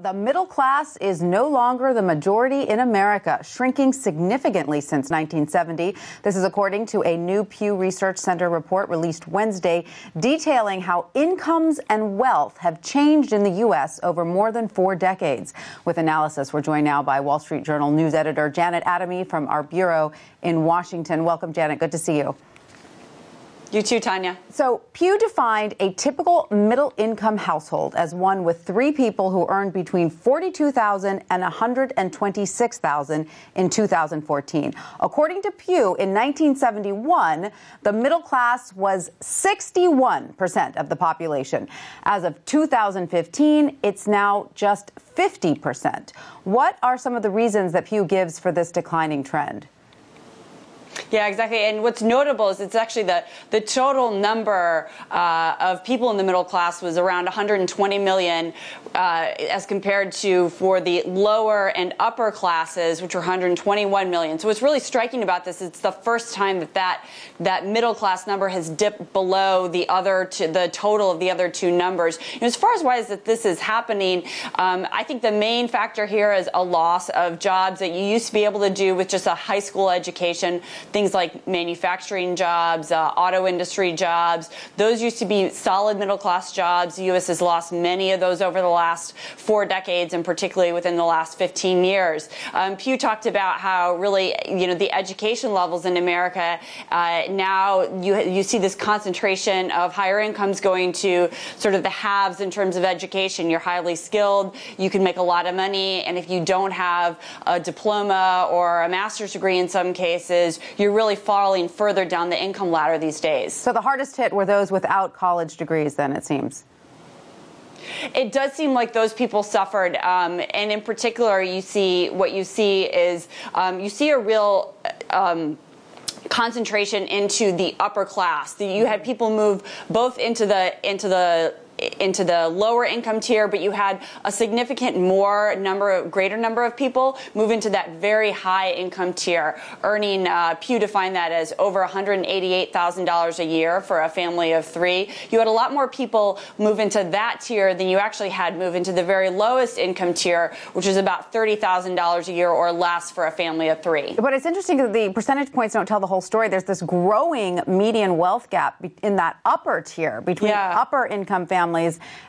The middle class is no longer the majority in America, shrinking significantly since 1970. This is according to a new Pew Research Center report released Wednesday, detailing how incomes and wealth have changed in the U.S. over more than 4 decades. With analysis, we're joined now by Wall Street Journal news editor Janet Adamy from our bureau in Washington. Welcome, Janet. Good to see you. You too, Tanya. So Pew defined a typical middle-income household as one with 3 people who earned between $42,000 and $126,000 in 2014. According to Pew, in 1971, the middle class was 61% of the population. As of 2015, it's now just 50%. What are some of the reasons that Pew gives for this declining trend? Yeah, exactly. And what's notable is it's actually the total number of people in the middle class was around 120 million as compared to for the lower and upper classes, which were 121 million. So what's really striking about this, it's the first time that middle class number has dipped below the total of the other 2 numbers. And as far as why is that this is happening, I think the main factor here is a loss of jobs that you used to be able to do with just a high school education. Things like manufacturing jobs, auto industry jobs, those used to be solid middle class jobs. The U.S. has lost many of those over the last 4 decades, and particularly within the last 15 years. Pew talked about how really, the education levels in America, now you see this concentration of higher incomes going to sort of the haves in terms of education. You're highly skilled, you can make a lot of money, and if you don't have a diploma or a master's degree in some cases, you're really falling further down the income ladder these days. So the hardest hit were those without college degrees, then, it seems. It does seem like those people suffered, and in particular, you see a real concentration into the upper class. You had people move both into the lower income tier, but you had a significant greater number of people move into that very high income tier, earning, Pew defined that as over $188,000 a year for a family of 3. You had a lot more people move into that tier than you actually had move into the very lowest income tier, which is about $30,000 a year or less for a family of 3. But it's interesting that the percentage points don't tell the whole story. There's this growing median wealth gap in that upper tier between upper income families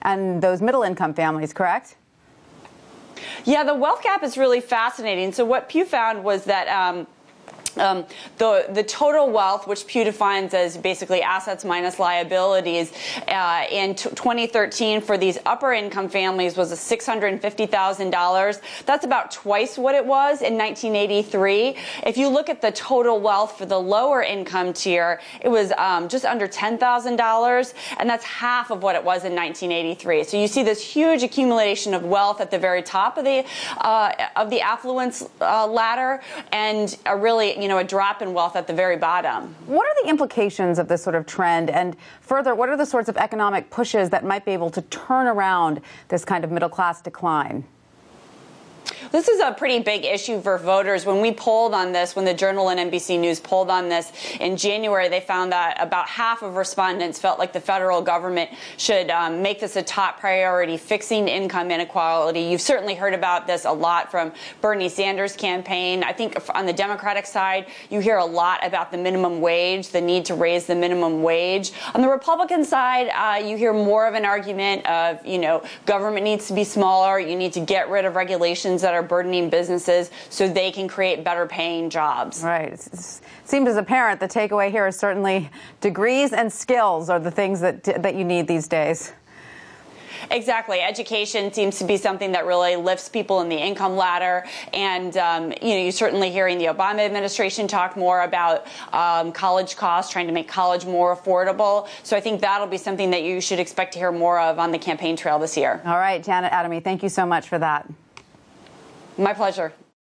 and those middle-income families, correct? Yeah, the wealth gap is really fascinating. So what Pew found was that the total wealth, which Pew defines as basically assets minus liabilities, in 2013 for these upper income families was $650,000. That's about twice what it was in 1983. If you look at the total wealth for the lower income tier, it was just under $10,000, and that's half of what it was in 1983. So you see this huge accumulation of wealth at the very top of the affluence ladder, and a drop in wealth at the very bottom. What are the implications of this sort of trend? And further, what are the sorts of economic pushes that might be able to turn around this kind of middle class decline? This is a pretty big issue for voters. When we polled on this, when the Journal and NBC News polled on this in January, they found that about half of respondents felt like the federal government should make this a top priority, fixing income inequality. You've certainly heard about this a lot from Bernie Sanders' campaign. I think on the Democratic side, you hear a lot about the minimum wage, the need to raise the minimum wage. On the Republican side, you hear more of an argument of, government needs to be smaller. You need to get rid of regulations that are burdening businesses so they can create better paying jobs. Right. It seems as apparent the takeaway here is certainly degrees and skills are the things that you need these days. Exactly. Education seems to be something that really lifts people in the income ladder. And, you're certainly hearing the Obama administration talk more about college costs, trying to make college more affordable. So I think that'll be something that you should expect to hear more of on the campaign trail this year. All right, Janet Adamy, thank you so much for that. My pleasure.